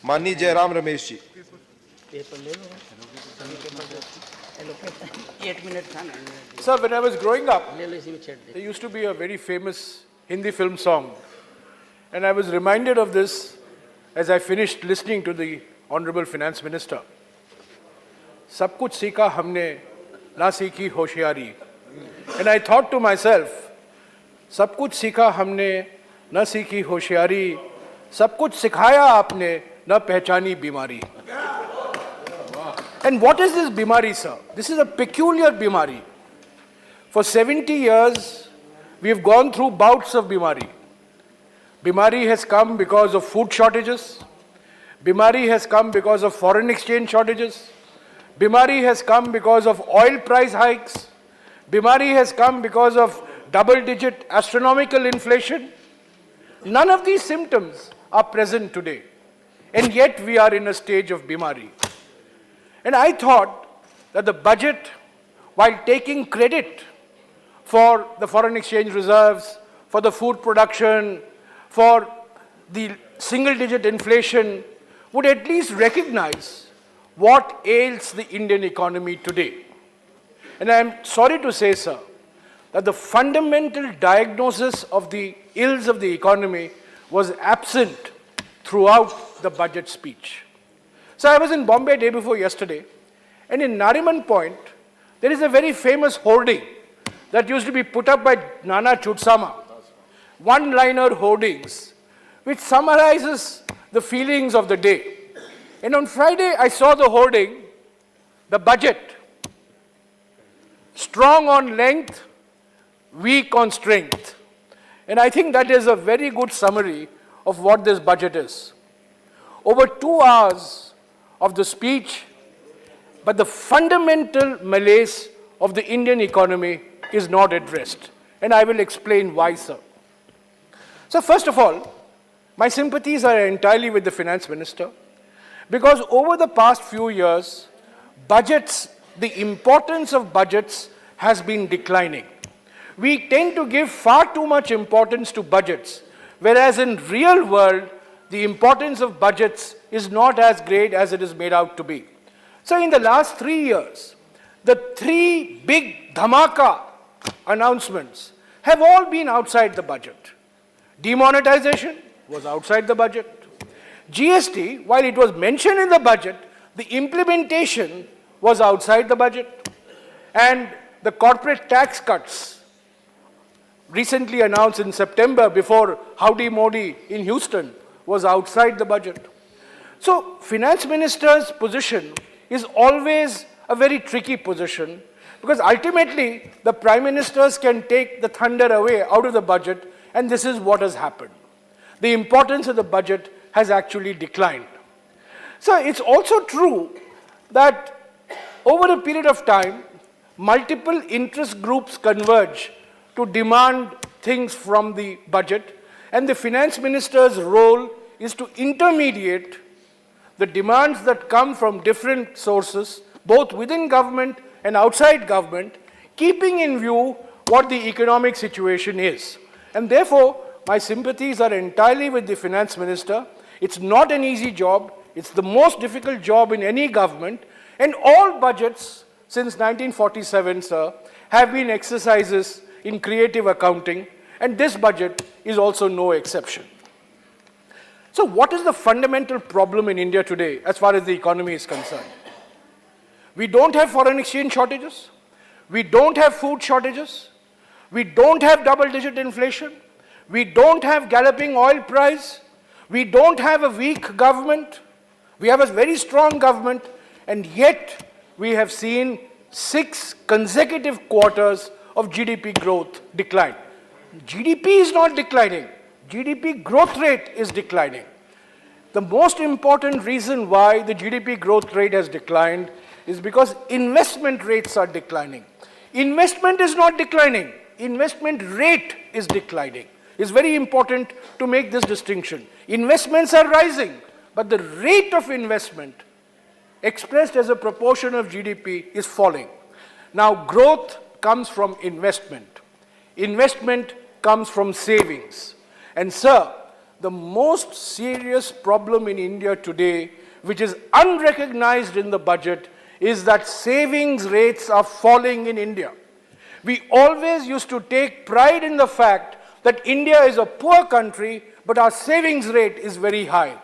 माननीय Jairam Ramesh ji. Sir, when I was growing up, there used to be a very famous Hindi film song. And I was reminded of this as I finished listening to the Honorable Finance Minister. सब कुछ सीखा हमने, ना सीखी होशियारी. And I thought to myself, सब कुछ सीखा हमने, ना सीखी होशियारी, सब कुछ सिखाया आपने, ना पहचानी बीमारी. And what is this bimari, sir? This is a peculiar bimari. For 70 years, we have gone through bouts of bimari. Bimari has come because of food shortages. Bimari has come because of foreign exchange shortages. Bimari has come because of oil price hikes. Bimari has come because of double-digit astronomical inflation. None of these symptoms are present today. And yet we are in a stage of bimari. And I thought that the budget, while taking credit for the foreign exchange reserves, for the food production, for the single-digit inflation, would at least recognize what ails the Indian economy today. And I am sorry to say, sir, that the fundamental diagnosis of the ills of the economy was absent throughout the budget speech. So I was in Bombay day before yesterday, and in Nariman Point, there is a very famous hoarding that used to be put up by Nana Chutsama, one-liner hoardings, which summarizes the feelings of the day. And on Friday, I saw the hoarding, the budget, strong on length, weak on strength. And I think that is a very good summary of what this budget is. Over 2 hours of the speech, but the fundamental malaise of the Indian economy is not addressed. And I will explain why, sir. So first of all, my sympathies are entirely with the finance minister, because over the past few years, budgets, the importance of budgets has been declining. We tend to give far too much importance to budgets, whereas in real world, the importance of budgets is not as great as it is made out to be. So in the last 3 years, the 3 big dhamaka announcements have all been outside the budget. Demonetization was outside the budget. GST, while it was mentioned in the budget, the implementation was outside the budget. And the corporate tax cuts recently announced in September before Howdy Modi in Houston was outside the budget. So finance minister's position is always a very tricky position, because ultimately the prime ministers can take the thunder away out of the budget, and this is what has happened. The importance of the budget has actually declined. So it's also true that over a period of time, multiple interest groups converge to demand things from the budget, and the finance minister's role is to intermediate the demands that come from different sources, both within government and outside government, keeping in view what the economic situation is. And therefore, my sympathies are entirely with the finance minister. It's not an easy job. It's the most difficult job in any government. And all budgets since 1947, sir, have been exercises in creative accounting, and this budget is also no exception. So what is the fundamental problem in India today as far as the economy is concerned? We don't have foreign exchange shortages. We don't have food shortages. We don't have double-digit inflation. We don't have galloping oil price. We don't have a weak government. We have a very strong government, and yet we have seen 6 consecutive quarters of GDP growth decline. GDP is not declining. GDP growth rate is declining. The most important reason why the GDP growth rate has declined is because investment rates are declining. Investment is not declining. Investment rate is declining. It's very important to make this distinction. Investments are rising, but the rate of investment expressed as a proportion of GDP is falling. Now, growth comes from investment. Investment comes from savings. And sir, the most serious problem in India today, which is unrecognized in the budget, is that savings rates are falling in India. We always used to take pride in the fact that India is a poor country, but our savings rate is very high.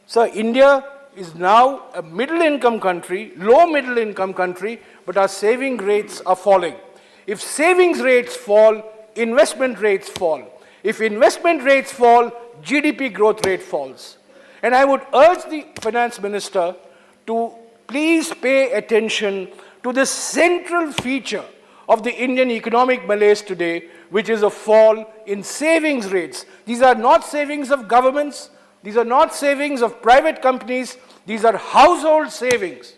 So India is now a middle-income country, low middle-income country, but our saving rates are falling. If savings rates fall, investment rates fall. If investment rates fall, GDP growth rate falls. And I would urge the finance minister to please pay attention to the central feature of the Indian economic malaise today, which is a fall in savings rates. These are not savings of governments. These are not savings of private companies. These are household savings.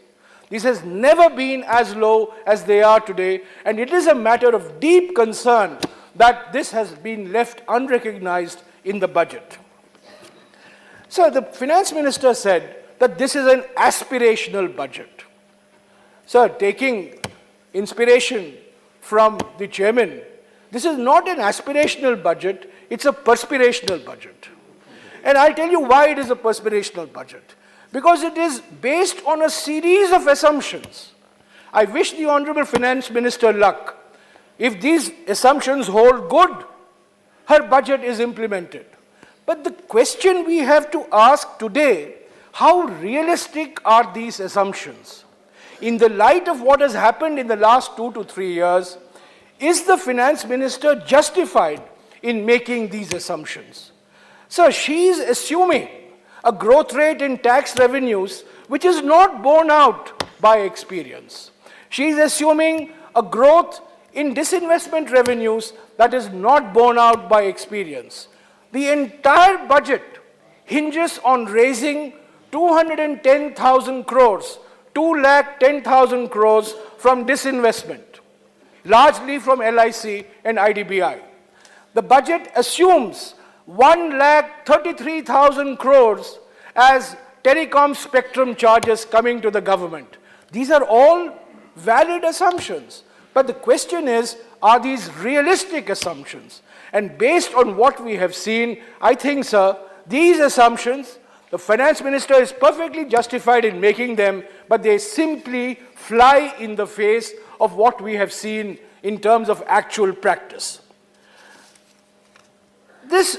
This has never been as low as they are today, and it is a matter of deep concern that this has been left unrecognized in the budget. So the finance minister said that this is an aspirational budget. So taking inspiration from the chairman, this is not an aspirational budget, it's a perspirational budget. And I'll tell you why it is a perspirational budget. Because it is based on a series of assumptions. I wish the Honorable Finance Minister luck. If these assumptions hold good, her budget is implemented. But the question we have to ask today, how realistic are these assumptions? In the light of what has happened in the last 2 to 3 years, is the Finance Minister justified in making these assumptions? So she is assuming a growth rate in tax revenues which is not borne out by experience. She is assuming a growth in disinvestment revenues that is not borne out by experience. The entire budget hinges on raising 210,000 crores, 210,000 crores from disinvestment, largely from LIC and IDBI. The budget assumes 133,000 crores as telecom spectrum charges coming to the government. These are all valid assumptions. But the question is, are these realistic assumptions? And based on what we have seen, I think, sir, these assumptions, the finance minister is perfectly justified in making them, but they simply fly in the face of what we have seen in terms of actual practice. This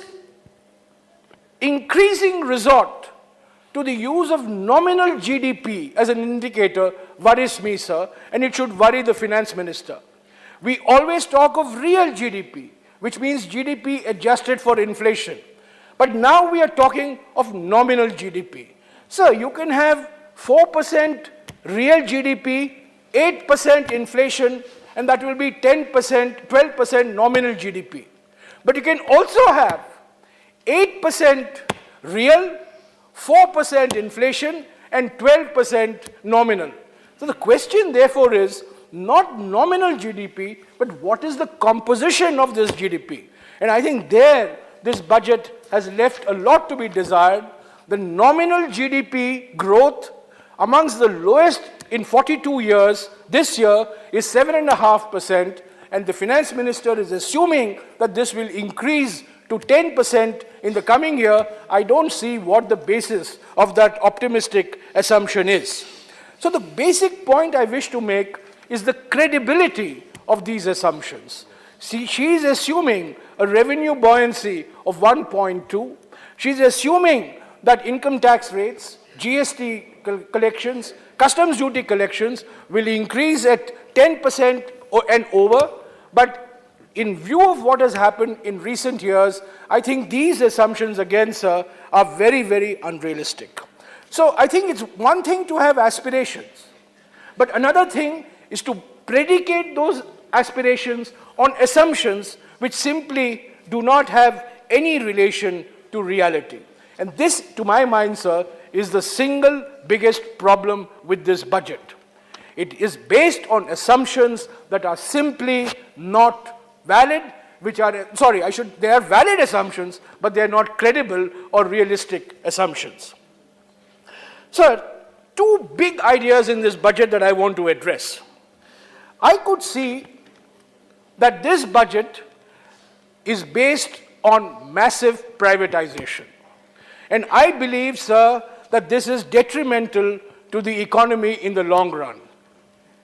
increasing resort to the use of nominal GDP as an indicator worries me, sir, and it should worry the finance minister. We always talk of real GDP, which means GDP adjusted for inflation. But now we are talking of nominal GDP. So you can have 4% real GDP, 8% inflation, and that will be 10%, 12% nominal GDP. But you can also have 8% real, 4% inflation, and 12% nominal. So the question, therefore, is not nominal GDP, but what is the composition of this GDP? And I think there, this budget has left a lot to be desired. The nominal GDP growth amongst the lowest in 42 years, this year, is 7.5%, and the finance minister is assuming that this will increase to 10% in the coming year. I don't see what the basis of that optimistic assumption is. So the basic point I wish to make is the credibility of these assumptions. See, she is assuming a revenue buoyancy of 1.2. She is assuming that income tax rates, GST collections, customs duty collections will increase at 10% and over. But in view of what has happened in recent years, I think these assumptions, again, sir, are very, very unrealistic. So I think it's one thing to have aspirations, but another thing is to predicate those aspirations on assumptions which simply do not have any relation to reality. And this, to my mind, sir, is the single biggest problem with this budget. It is based on assumptions that are simply not valid, which are, they are valid assumptions, but they are not credible or realistic assumptions. Sir, two big ideas in this budget that I want to address. I could see that this budget is based on massive privatization. And I believe, sir, that this is detrimental to the economy in the long run.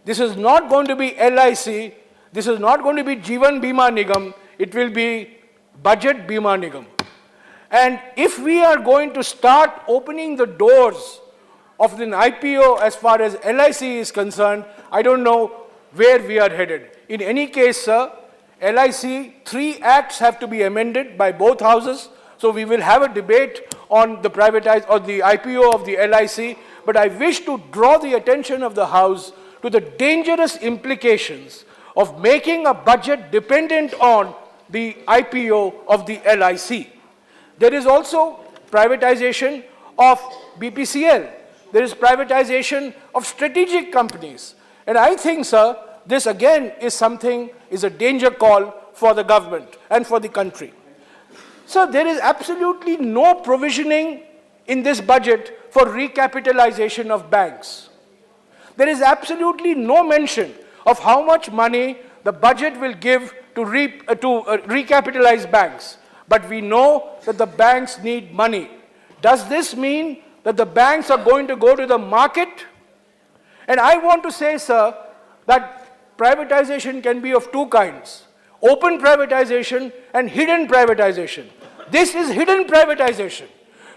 This is not going to be LIC, this is not going to be Jeevan Bima Nigam, it will be Budget Bima Nigam. And if we are going to start opening the doors of an IPO as far as LIC is concerned, I don't know where we are headed. In any case, sir, LIC, 3 acts have to be amended by both houses, so we will have a debate on the IPO of the LIC, but I wish to draw the attention of the House to the dangerous implications of making a budget dependent on the IPO of the LIC. There is also privatization of BPCL. There is privatization of strategic companies. And I think, sir, this again is a danger call for the government and for the country. So there is absolutely no provisioning in this budget for recapitalization of banks. There is absolutely no mention of how much money the budget will give to recapitalize banks. But we know that the banks need money. Does this mean that the banks are going to go to the market? And I want to say, sir, that privatization can be of 2 kinds. Open privatization and hidden privatization. This is hidden privatization.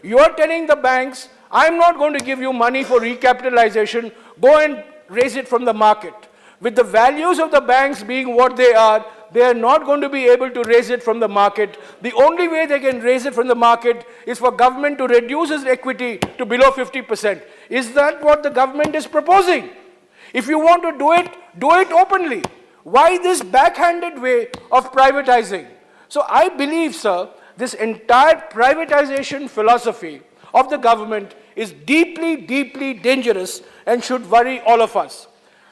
You are telling the banks, I'm not going to give you money for recapitalization, go and raise it from the market. With the values of the banks being what they are not going to be able to raise it from the market. The only way they can raise it from the market is for government to reduce its equity to below 50%. Is that what the government is proposing? If you want to do it openly. Why this backhanded way of privatizing? So I believe, sir, this entire privatization philosophy of the government is deeply, deeply dangerous and should worry all of us.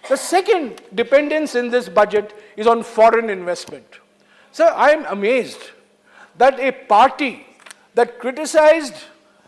The second dependence in this budget is on foreign investment. Sir, I am amazed that a party that criticized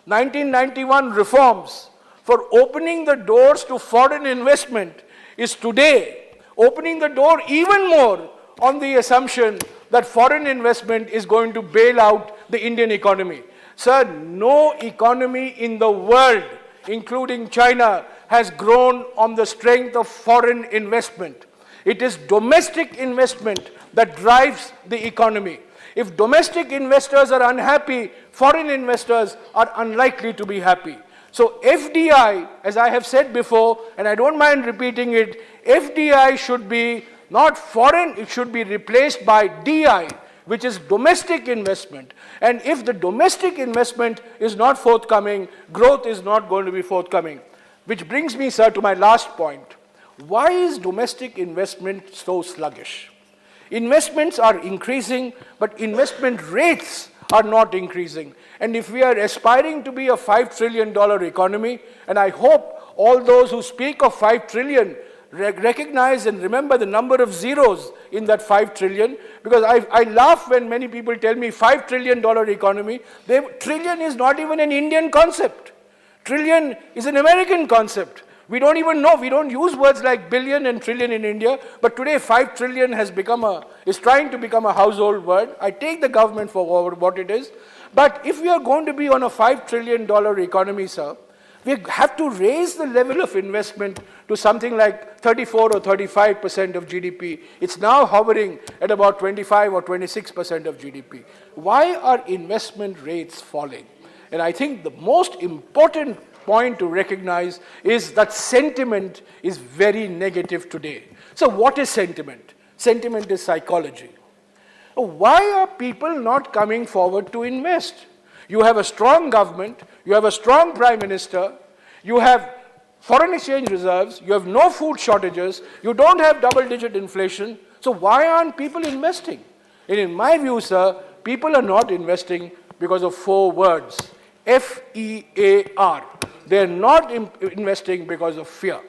1991 reforms for opening the doors to foreign investment is today opening the door even more on the assumption that foreign investment is going to bail out the Indian economy. Sir, no economy in the world, including China, has grown on the strength of foreign investment. It is domestic investment that drives the economy. If domestic investors are unhappy, foreign investors are unlikely to be happy. So FDI, as I have said before, and I don't mind repeating it, FDI should be not foreign, it should be replaced by DI, which is domestic investment. And if the domestic investment is not forthcoming, growth is not going to be forthcoming. Which brings me, sir, to my last point. Why is domestic investment so sluggish? Investments are increasing, but investment rates are not increasing. And if we are aspiring to be a $5 trillion economy, and I hope all those who speak of 5 trillion recognize and remember the number of zeros in that 5 trillion, because I laugh when many people tell me $5 trillion economy. Trillion is not even an Indian concept. Trillion is an American concept. We don't even know, we don't use words like billion and trillion in India, but today 5 trillion is trying to become a household word. I take the government for what it is, but if we are going to be on a $5 trillion economy, sir, we have to raise the level of investment to something like 34 or 35% of GDP. It's now hovering at about 25 or 26% of GDP. Why are investment rates falling? And I think the most important point to recognize is that sentiment is very negative today. So what is sentiment? Sentiment is psychology. Why are people not coming forward to invest? You have a strong government, you have a strong prime minister, you have foreign exchange reserves, you have no food shortages, you don't have double-digit inflation, so why aren't people investing? And in my view, sir, people are not investing because of 4 words. F-E-A-R. They're not investing because of fear.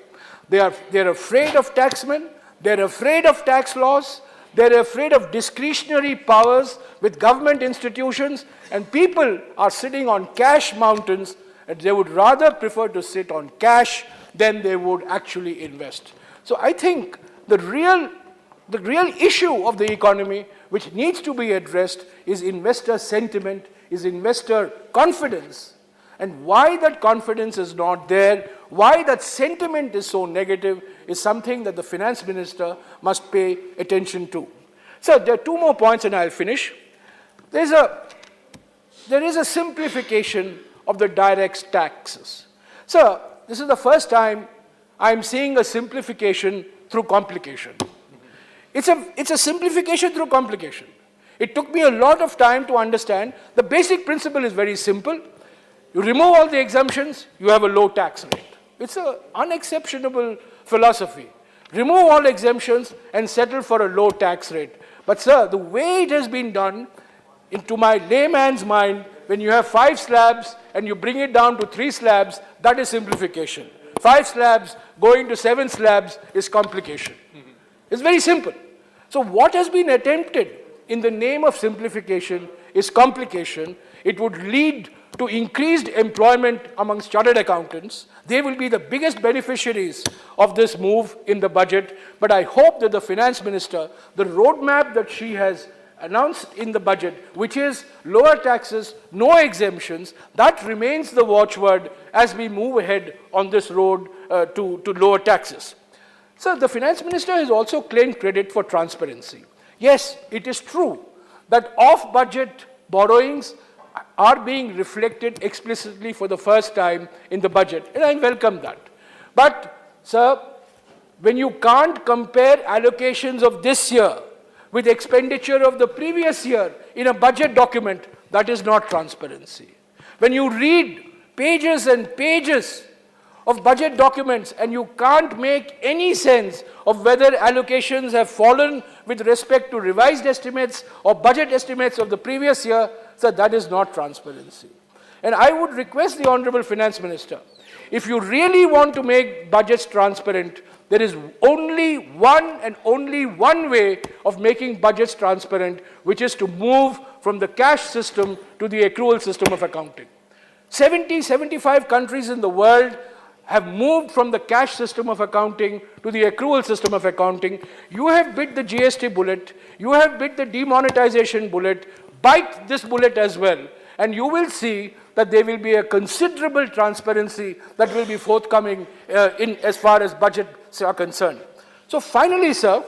They're afraid of taxmen, they're afraid of tax laws, they're afraid of discretionary powers with government institutions, and people are sitting on cash mountains, and they would rather prefer to sit on cash than they would actually invest. So I think the real issue of the economy which needs to be addressed is investor sentiment, is investor confidence. And why that confidence is not there, why that sentiment is so negative, is something that the finance minister must pay attention to. So there are two more points and I'll finish. There is a simplification of the direct taxes. So this is the first time I'm seeing a simplification through complication. It's a simplification through complication. It took me a lot of time to understand. The basic principle is very simple. You remove all the exemptions, you have a low tax rate. It's an unexceptionable philosophy. Remove all exemptions and settle for a low tax rate. But sir, the way it has been done, into my layman's mind, when you have 5 slabs and you bring it down to 3 slabs, that is simplification. 5 slabs going to 7 slabs is complication. It's very simple. So what has been attempted in the name of simplification is complication. It would lead to increased employment amongst chartered accountants. They will be the biggest beneficiaries of this move in the budget. But I hope that the finance minister, the roadmap that she has announced in the budget, which is lower taxes, no exemptions, that remains the watchword as we move ahead on this road to lower taxes. So the finance minister has also claimed credit for transparency. Yes, it is true that off-budget borrowings are being reflected explicitly for the first time in the budget, and I welcome that. But, sir, when you can't compare allocations of this year with expenditure of the previous year in a budget document, that is not transparency. When you read pages and pages of budget documents and you can't make any sense of whether allocations have fallen with respect to revised estimates or budget estimates of the previous year, so that is not transparency. And I would request the Honorable Finance Minister, if you really want to make budgets transparent, there is only one way of making budgets transparent, which is to move from the cash system to the accrual system of accounting. 75 countries in the world have moved from the cash system of accounting to the accrual system of accounting. You have bit the GST bullet, you have bit the demonetization bullet, bite this bullet as well, and you will see that there will be a considerable transparency that will be forthcoming as far as budgets are concerned. So finally, sir,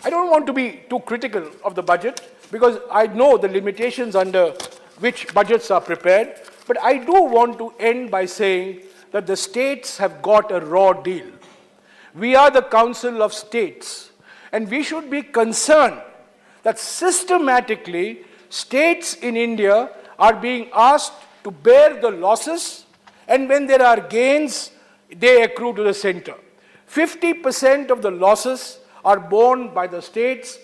I don't want to be too critical of the budget because I know the limitations under which budgets are prepared, but I do want to end by saying that the states have got a raw deal. We are the Council of States, and we should be concerned that systematically states in India are being asked to bear the losses, and when there are gains, they accrue to the center. 50% of the losses are borne by the states,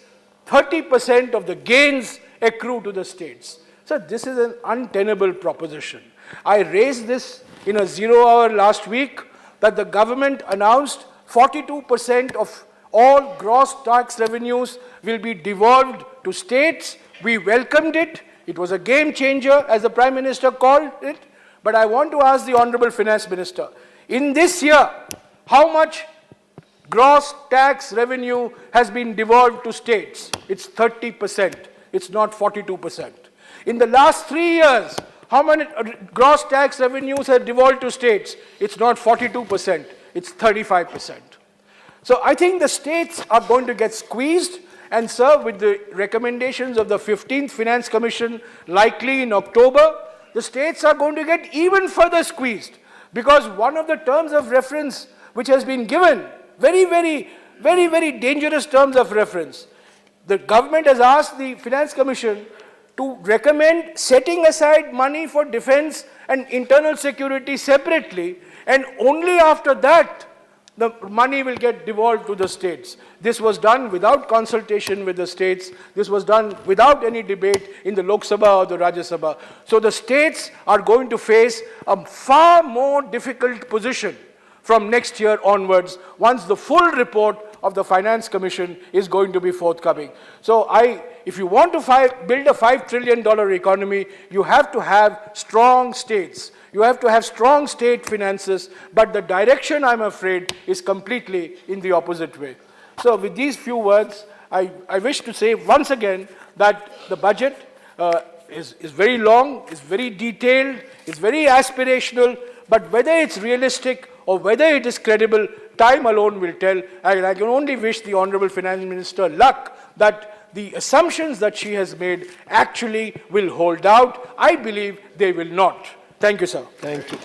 30% of the gains accrue to the states. So this is an untenable proposition. I raised this in a 0 hour last week that the government announced 42% of all gross tax revenues will be devolved to states. We welcomed it. It was a game changer, as the Prime Minister called it. But I want to ask the Honorable Finance Minister, in this year, how much gross tax revenue has been devolved to states? It's 30%. It's not 42%. In the last 3 years, how many gross tax revenues have devolved to states? It's not 42%, it's 35%. So I think the states are going to get squeezed, and sir, with the recommendations of the 15th Finance Commission likely in October, the states are going to get even further squeezed, because one of the terms of reference which has been given, very dangerous terms of reference, the government has asked the Finance Commission to recommend setting aside money for defense and internal security separately, and only after that the money will get devolved to the states. This was done without consultation with the states. This was done without any debate in the Lok Sabha or the Rajyasabha. So the states are going to face a far more difficult position from next year onwards, once the full report of the Finance Commission is going to be forthcoming. So if you want to build a $5 trillion economy, you have to have strong states. You have to have strong state finances, but the direction, I'm afraid, is completely in the opposite way. So with these few words, I wish to say once again that the budget is very long, is very detailed, is very aspirational, but whether it's realistic or whether it is credible, time alone will tell. And I can only wish the Honorable Finance Minister luck that the assumptions that she has made actually will hold out. I believe they will not. Thank you, sir. Thank you.